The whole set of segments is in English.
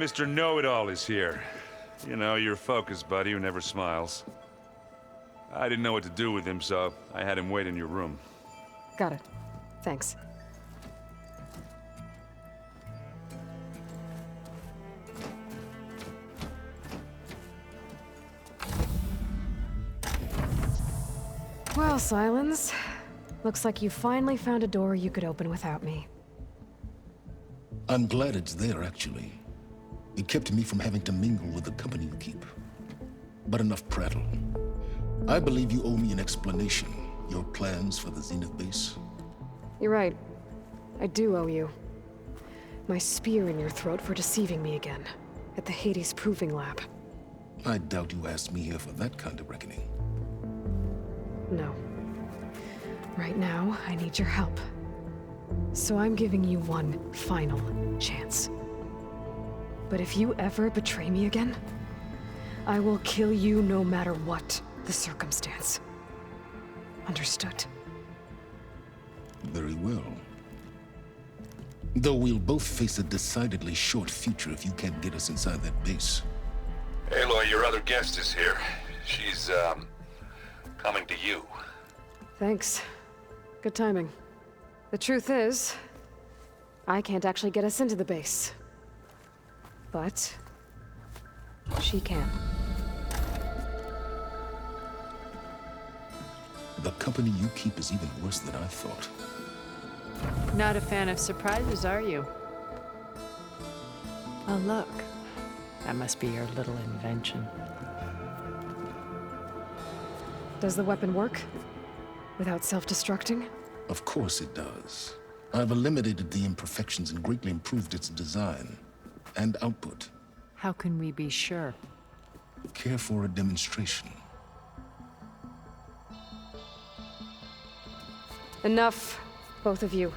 Mr. Know-It-All is here. You know, your focus buddy who never smiles. I didn't know what to do with him, so I had him wait in your room. Got it. Thanks. Well, Sylens. Looks like you finally found a door you could open without me. I'm glad it's there, actually. It kept me from having to mingle with the company you keep. But enough prattle. I believe you owe me an explanation. Your plans for the Zenith base? You're right. I do owe you. My spear in your throat for deceiving me again. At the Hades Proving Lab. I doubt you asked me here for that kind of reckoning. No. Right now, I need your help. So I'm giving you one final chance. But if you ever betray me again, I will kill you no matter what the circumstance. Understood? Very well. Though we'll both face a decidedly short future if you can't get us inside that base. Aloy, your other guest is here. She's, coming to you. Thanks. Good timing. The truth is, I can't actually get us into the base. But she can. The company you keep is even worse than I thought. Not a fan of surprises, are you? Oh, look. That must be your little invention. Does the weapon work? Without self-destructing? Of course it does. I've eliminated the imperfections and greatly improved its design and output. How can we be sure? Care for a demonstration? Enough, both of you.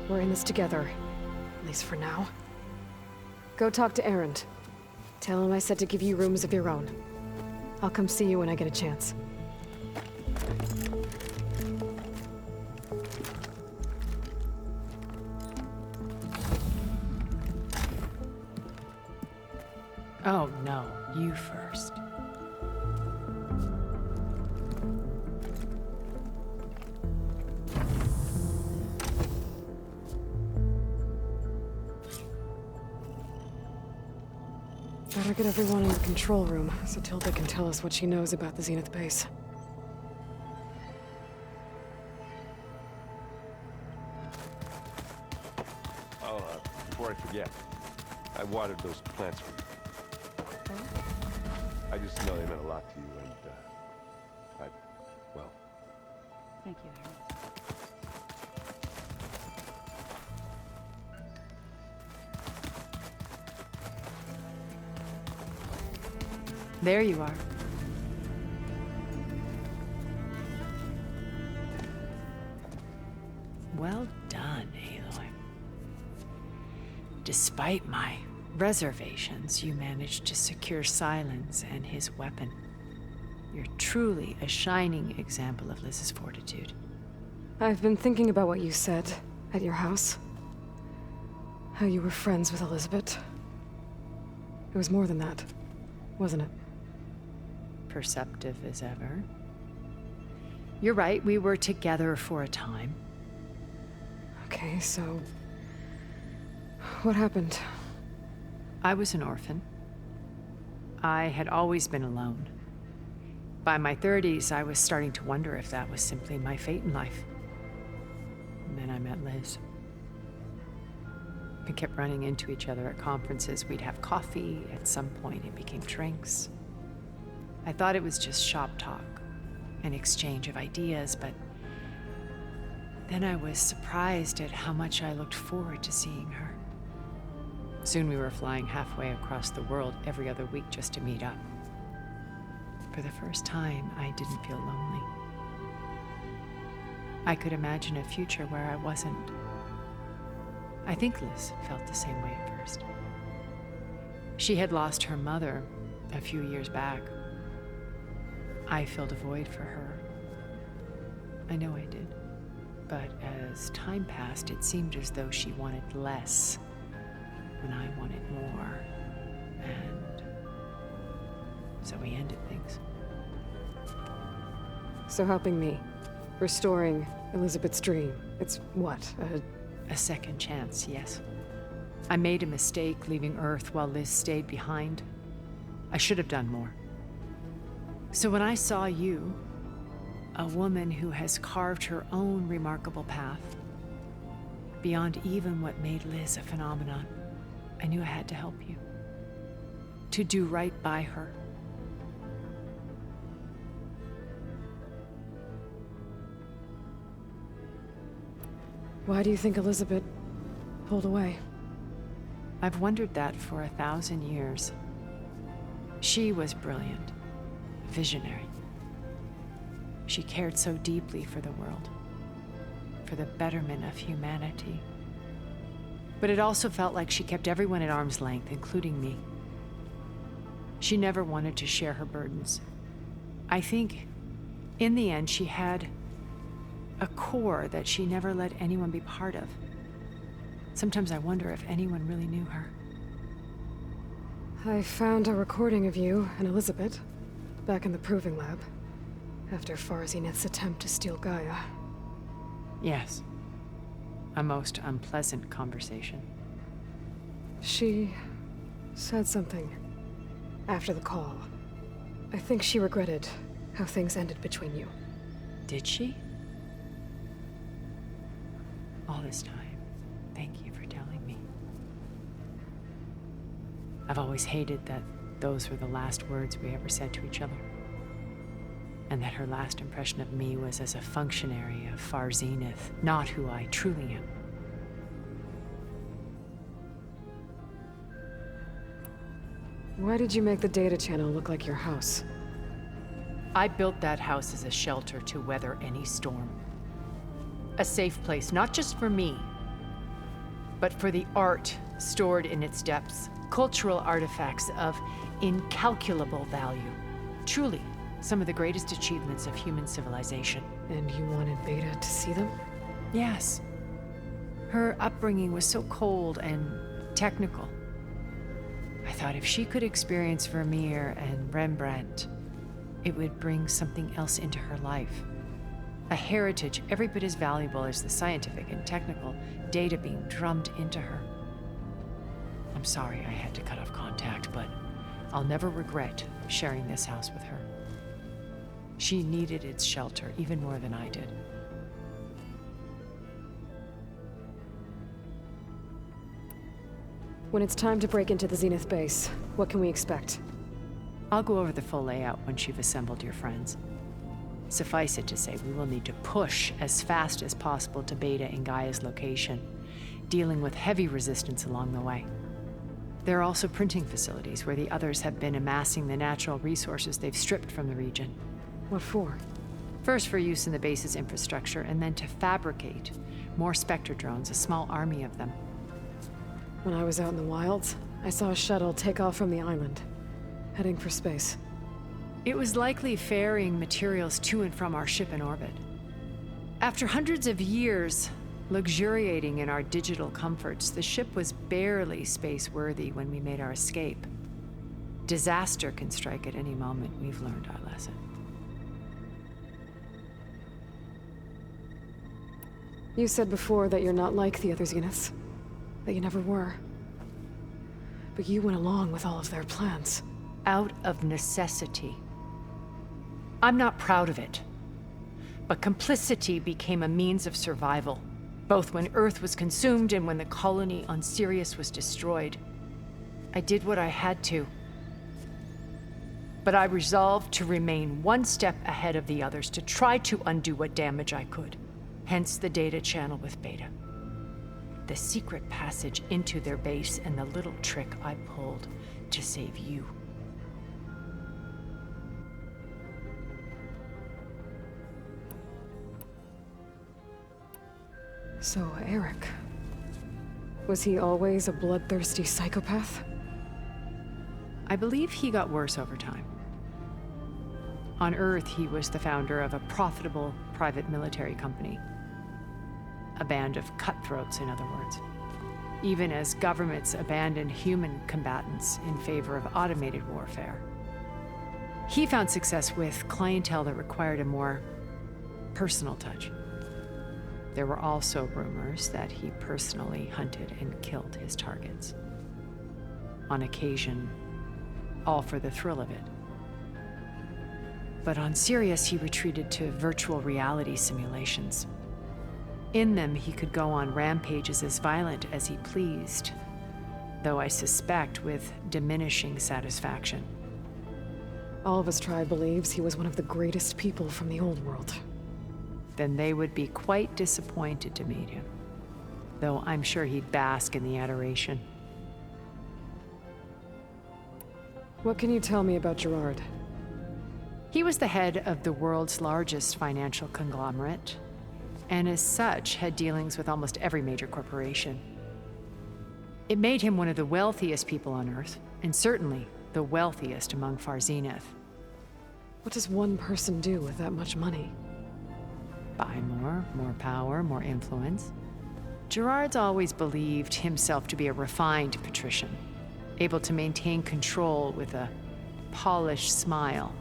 We're in this together, at least for now. Go talk to Erend. Tell him I said to give you rooms of your own. I'll come see you when I get a chance. Oh, no. You first. Better get everyone in the control room, so Tilda can tell us what she knows about the Zenith base. Oh, before I forget, I watered those plants for you. I just know they meant a lot to you, and, well... Thank you, Erend. There you are. Well done, Aloy. Despite my reservations, you managed to secure Sylens and his weapon. You're truly a shining example of Liz's fortitude. I've been thinking about what you said at your house. How you were friends with Elizabeth. It was more than that, wasn't it? Perceptive as ever. You're right, we were together for a time. Okay, so... what happened? I was an orphan. I had always been alone. By my 30s, I was starting to wonder if that was simply my fate in life. And then I met Liz. We kept running into each other at conferences. We'd have coffee. At some point, it became drinks. I thought it was just shop talk, an exchange of ideas, but then I was surprised at how much I looked forward to seeing her. Soon we were flying halfway across the world every other week just to meet up. For the first time, I didn't feel lonely. I could imagine a future where I wasn't. I think Liz felt the same way at first. She had lost her mother a few years back. I filled a void for her. I know I did. But as time passed, it seemed as though she wanted less when I wanted more. And so we ended things. So helping me, restoring Elizabeth's dream, it's what, A second chance, yes. I made a mistake leaving Earth while Liz stayed behind. I should have done more. So when I saw you, a woman who has carved her own remarkable path, beyond even what made Liz a phenomenon, I knew I had to help you. To do right by her. why do you think Elizabeth pulled away? I've wondered that for 1,000 years. She was brilliant, visionary. She cared so deeply for the world, for the betterment of humanity. But it also felt like she kept everyone at arm's length, including me. She never wanted to share her burdens. I think, in the end, she had a core that she never let anyone be part of. Sometimes I wonder if anyone really knew her. I found a recording of you and Elizabeth back in the proving lab after Farzineth's attempt to steal Gaia. Yes. A most unpleasant conversation. She said something after the call. I think she regretted how things ended between you. Did she? All this time, thank you for telling me. I've always hated that those were the last words we ever said to each other. And that her last impression of me was as a functionary of Farzineth, not who I truly am. Why did you make the data channel look like your house? I built that house as a shelter to weather any storm. A safe place, not just for me, but for the art stored in its depths, cultural artifacts of incalculable value. Truly, some of the greatest achievements of human civilization. And you wanted Beta to see them? Yes. Her upbringing was so cold and technical. I thought if she could experience Vermeer and Rembrandt, it would bring something else into her life. A heritage every bit as valuable as the scientific and technical data being drummed into her. I'm sorry I had to cut off contact, but I'll never regret sharing this house with her. She needed its shelter even more than I did. When it's time to break into the Zenith base, what can we expect? I'll go over the full layout once you've assembled your friends. Suffice it to say, we will need to push as fast as possible to Beta and Gaia's location, dealing with heavy resistance along the way. There are also printing facilities where the others have been amassing the natural resources they've stripped from the region. What for? First for use in the base's infrastructure, and then to fabricate more Spectre drones, a small army of them. When I was out in the wilds, I saw a shuttle take off from the island, heading for space. It was likely ferrying materials to and from our ship in orbit. After hundreds of years luxuriating in our digital comforts, the ship was barely space-worthy when we made our escape. Disaster can strike at any moment. We've learned our lesson. You said before that you're not like the other Zeniths. That you never were. But you went along with all of their plans. Out of necessity. I'm not proud of it. But complicity became a means of survival, both when Earth was consumed and when the colony on Sirius was destroyed. I did what I had to. But I resolved to remain one step ahead of the others, to try to undo what damage I could. Hence the data channel with Beta. The secret passage into their base and the little trick I pulled to save you. So, Eric. Was he always a bloodthirsty psychopath? I believe he got worse over time. On Earth, he was the founder of a profitable private military company. A band of cutthroats, in other words. even as governments abandoned human combatants in favor of automated warfare. He found success with clientele that required a more personal touch. There were also rumors that he personally hunted and killed his targets. On occasion, all for the thrill of it. But on Sirius, he retreated to virtual reality simulations. In them, he could go on rampages as violent as he pleased, though I suspect with diminishing satisfaction. All of his tribe believes he was one of the greatest people from the old world. Then they would be quite disappointed to meet him, though I'm sure he'd bask in the adoration. What can you tell me about Gerard? He was the head of the world's largest financial conglomerate, and as such had dealings with almost every major corporation. It made him one of the wealthiest people on Earth, and certainly the wealthiest among Far Zenith. What does one person do with that much money? Buy more power, more influence. Gerard's always believed himself to be a refined patrician, able to maintain control with a polished smile.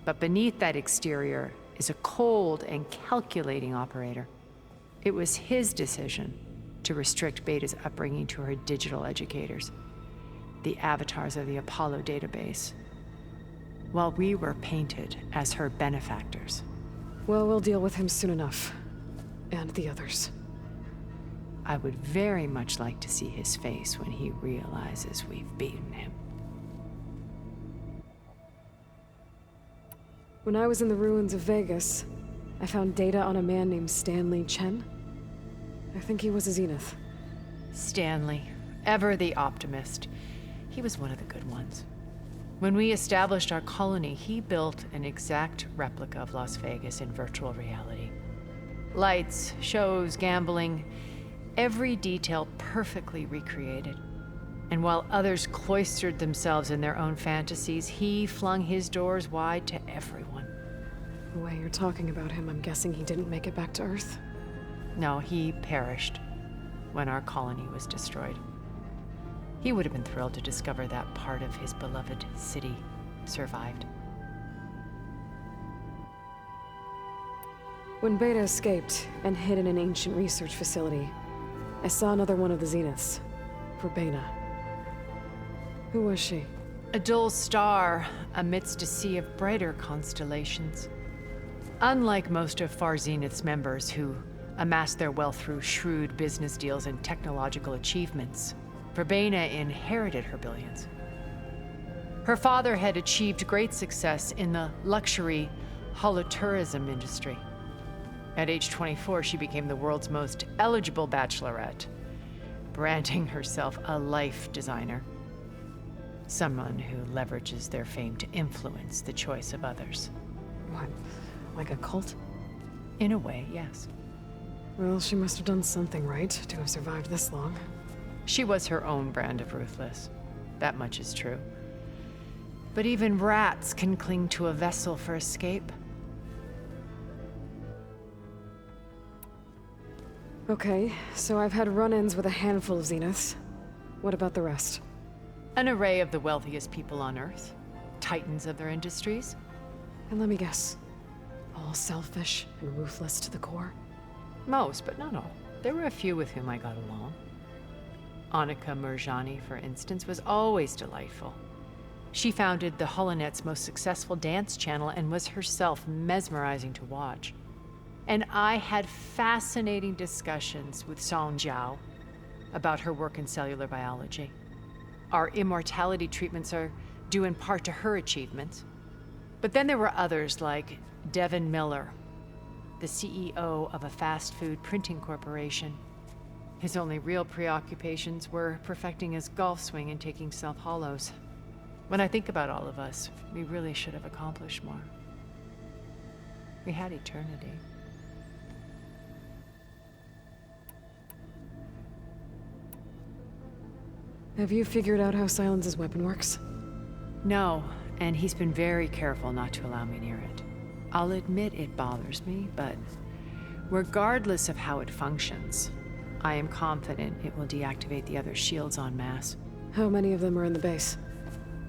But beneath that exterior is a cold and calculating operator. It was his decision to restrict Beta's upbringing to her digital educators, the avatars of the Apollo database, while we were painted as her benefactors. Well, we'll deal with him soon enough. And the others. I would very much like to see his face when he realizes we've beaten him. When I was in the ruins of Vegas, I found data on a man named Stanley Chen. I think he was a Zenith. Stanley, ever the optimist. He was one of the good ones. When we established our colony, he built an exact replica of Las Vegas in virtual reality. Lights, shows, gambling, every detail perfectly recreated. And while others cloistered themselves in their own fantasies, he flung his doors wide to everyone. The way you're talking about him, I'm guessing he didn't make it back to Earth? No, he perished when our colony was destroyed. He would have been thrilled to discover that part of his beloved city survived. When Beta escaped and hid in an ancient research facility, I saw another one of the Zeniths, Verbena. Who was she? A dull star amidst a sea of brighter constellations. Unlike most of Far Zenith's members who amassed their wealth through shrewd business deals and technological achievements, Verbena inherited her billions. Her father had achieved great success in the luxury holotourism industry. At age 24, she became the world's most eligible bachelorette, branding herself a life designer. Someone who leverages their fame to influence the choice of others. What, like a cult? In a way, yes. Well, she must have done something right to have survived this long. She was her own brand of ruthless. That much is true. But even rats can cling to a vessel for escape. Okay, so I've had run-ins with a handful of Zeniths. What about the rest? An array of the wealthiest people on Earth. Titans of their industries. And let me guess, all selfish and ruthless to the core? Most, but not all. There were a few with whom I got along. Annika Murjani, for instance, was always delightful. She founded the HoloNet's most successful dance channel and was herself mesmerizing to watch. And I had fascinating discussions with Song Jiao about her work in cellular biology. Our immortality treatments are due in part to her achievements. But then there were others like Devin Miller, the CEO of a fast food printing corporation. His only real preoccupations were perfecting his golf swing and taking self-hollows. When I think about all of us, we really should have accomplished more. We had eternity. Have you figured out how Sylens' weapon works? No, and he's been very careful not to allow me near it. I'll admit it bothers me, but regardless of how it functions, I am confident it will deactivate the other shields en masse. How many of them are in the base?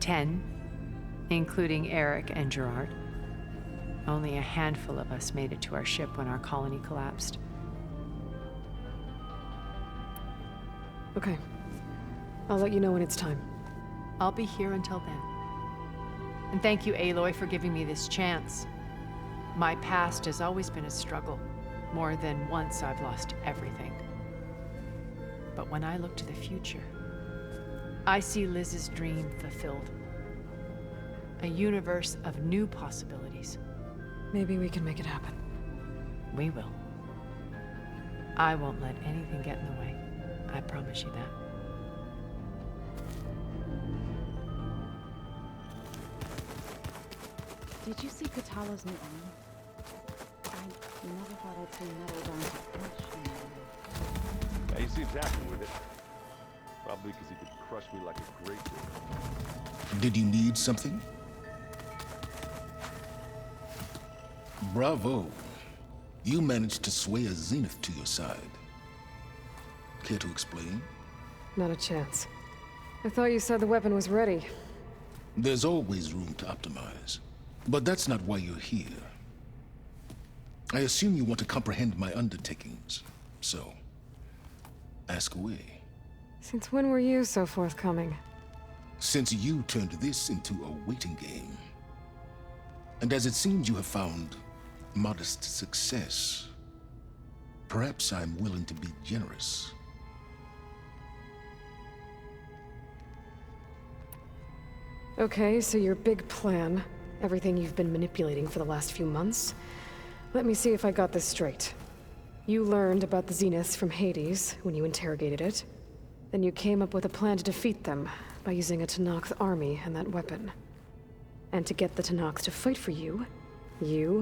10, including Eric and Gerard. Only a handful of us made it to our ship when our colony collapsed. Okay. I'll let you know when it's time. I'll be here until then. And thank you, Aloy, for giving me this chance. My past has always been a struggle. More than once I've lost everything. But when I look to the future, I see Liz's dream fulfilled. A universe of new possibilities. Maybe we can make it happen. We will. I won't let anything get in the way. I promise you that. Did you see Katala's new arm? I never thought I'd see metal down to flesh. Yeah, he seems happy with it. Probably because he could crush me like a grape. Did you need something? Bravo. You managed to sway a Zenith to your side. Care to explain? Not a chance. I thought you said the weapon was ready. There's always room to optimize. But that's not why you're here. I assume you want to comprehend my undertakings. So, ask away. Since when were you so forthcoming? Since you turned this into a waiting game. And as it seems you have found modest success, perhaps I'm willing to be generous. Okay, so your big plan, everything you've been manipulating for the last few months. Let me see if I got this straight. You learned about the Zeniths from Hades when you interrogated it. Then you came up with a plan to defeat them by using a Tenakth army and that weapon. And to get the Tenakth to fight for you,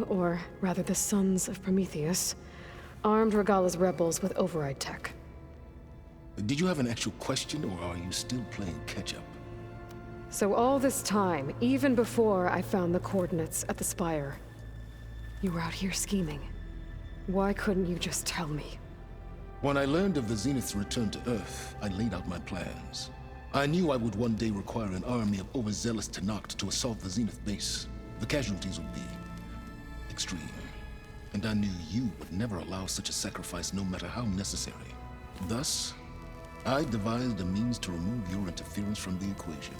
or rather the Sons of Prometheus, armed Regalla's rebels with override tech. Did you have an actual question, or are you still playing catch-up? So all this time, even before I found the coordinates at the Spire, you were out here scheming. Why couldn't you just tell me? When I learned of the Zenith's return to Earth, I laid out my plans. I knew I would one day require an army of overzealous Tenakth to assault the Zenith base. The casualties would be extreme. And I knew you would never allow such a sacrifice, no matter how necessary. Thus, I devised a means to remove your interference from the equation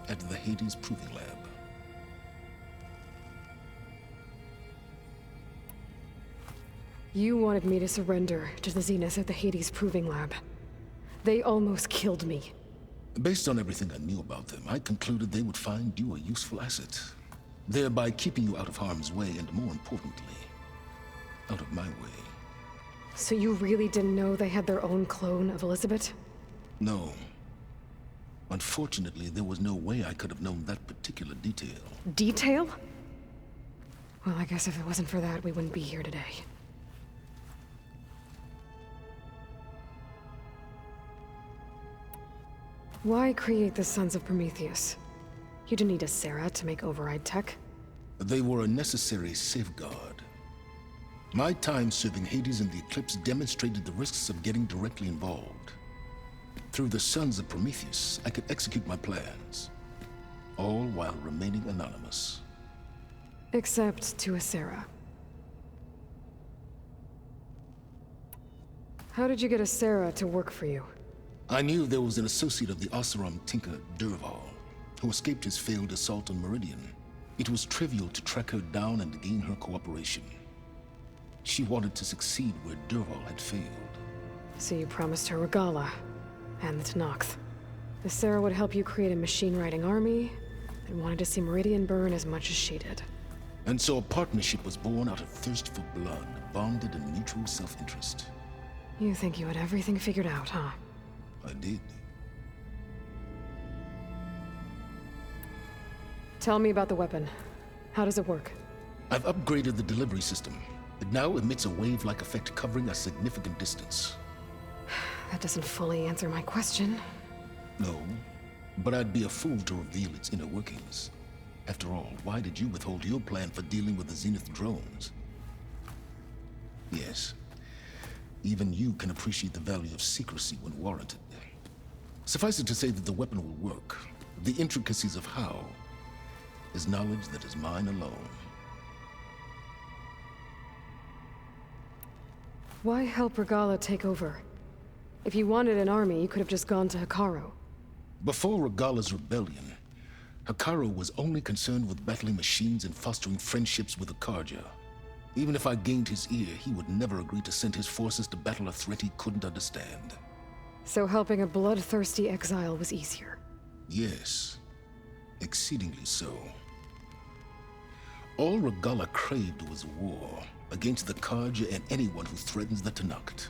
at the Hades Proving Lab. You wanted me to surrender to the Zenith at the Hades Proving Lab. They almost killed me. Based on everything I knew about them, I concluded they would find you a useful asset, thereby keeping you out of harm's way and, more importantly, out of my way. So you really didn't know they had their own clone of Elizabeth? No. Unfortunately, there was no way I could have known that particular detail. Detail? Well, I guess if it wasn't for that, we wouldn't be here today. Why create the Sons of Prometheus? You didn't need a Sarah to make override tech. They were a necessary safeguard. My time serving Hades in the Eclipse demonstrated the risks of getting directly involved. Through the Sons of Prometheus, I could execute my plans, all while remaining anonymous. Except to a Sarah. How did you get a Sarah to work for you? I knew there was an associate of the Oseram tinker, Derval, who escaped his failed assault on Meridian. It was trivial to track her down and gain her cooperation. She wanted to succeed where Derval had failed. So you promised her Regalla, and the Tenakth. The Sarah would help you create a machine-riding army, and wanted to see Meridian burn as much as she did. And so a partnership was born out of thirst for blood, bonded in mutual self-interest. You think you had everything figured out, huh? I did. Tell me about the weapon. How does it work? I've upgraded the delivery system. It now emits a wave-like effect covering a significant distance. That doesn't fully answer my question. No, but I'd be a fool to reveal its inner workings. After all, why did you withhold your plan for dealing with the Zenith drones? Yes. Even you can appreciate the value of secrecy when warranted. Suffice it to say that the weapon will work. The intricacies of how is knowledge that is mine alone. Why help Regalla take over? If you wanted an army, you could have just gone to Hekarro. Before Regalla's rebellion, Hekarro was only concerned with battling machines and fostering friendships with the Karja. Even if I gained his ear, he would never agree to send his forces to battle a threat he couldn't understand. So helping a bloodthirsty exile was easier. Yes, exceedingly so. All Regalla craved was war against the Karja and anyone who threatens the Tenakth.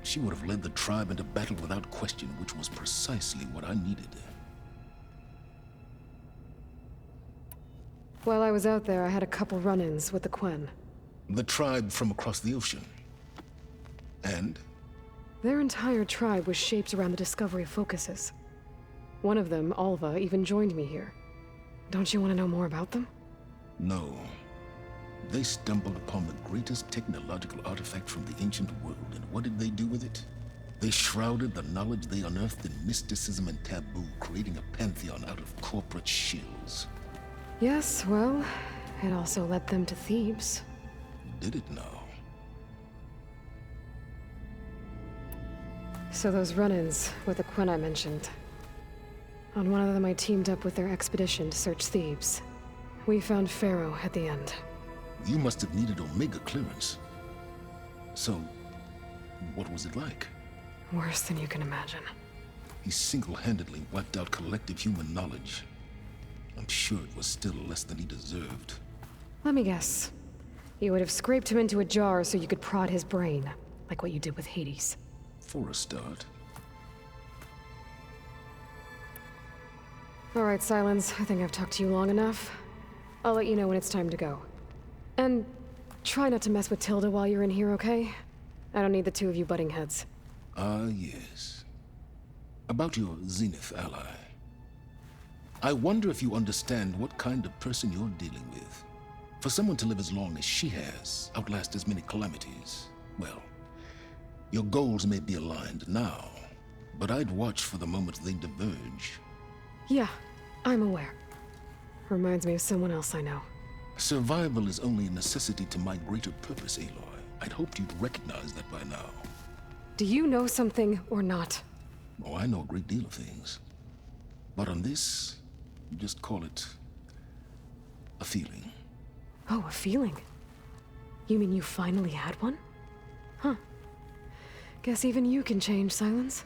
She would have led the tribe into battle without question, which was precisely what I needed. While I was out there, I had a couple run-ins with the Quen. The tribe from across the ocean. And? Their entire tribe was shaped around the discovery of focuses. One of them, Alva, even joined me here. Don't you want to know more about them? No. They stumbled upon the greatest technological artifact from the ancient world, and what did they do with it? They shrouded the knowledge they unearthed in mysticism and taboo, creating a pantheon out of corporate shills. Yes, well, it also led them to Thebes. Did it now? So those run-ins with the Quen I mentioned. On one of them I teamed up with their expedition to search Thebes. We found Pharaoh at the end. You must have needed Omega clearance. So, what was it like? Worse than you can imagine. He single-handedly wiped out collective human knowledge. I'm sure it was still less than he deserved. Let me guess. You would have scraped him into a jar so you could prod his brain, like what you did with Hades. For a start. All right, Sylens, I think I've talked to you long enough. I'll let you know when it's time to go. And try not to mess with Tilda while you're in here, okay? I don't need the two of you butting heads. Ah, yes. About your Zenith ally. I wonder if you understand what kind of person you're dealing with. For someone to live as long as she has, outlast as many calamities, well, your goals may be aligned now, but I'd watch for the moment they diverge. Yeah, I'm aware. Reminds me of someone else I know. Survival is only a necessity to my greater purpose, Aloy. I'd hoped you'd recognize that by now. Do you know something or not? Oh, I know a great deal of things. But on this, just call it a feeling. Oh, a feeling? You mean you finally had one? Huh. Guess even you can change, Sylens.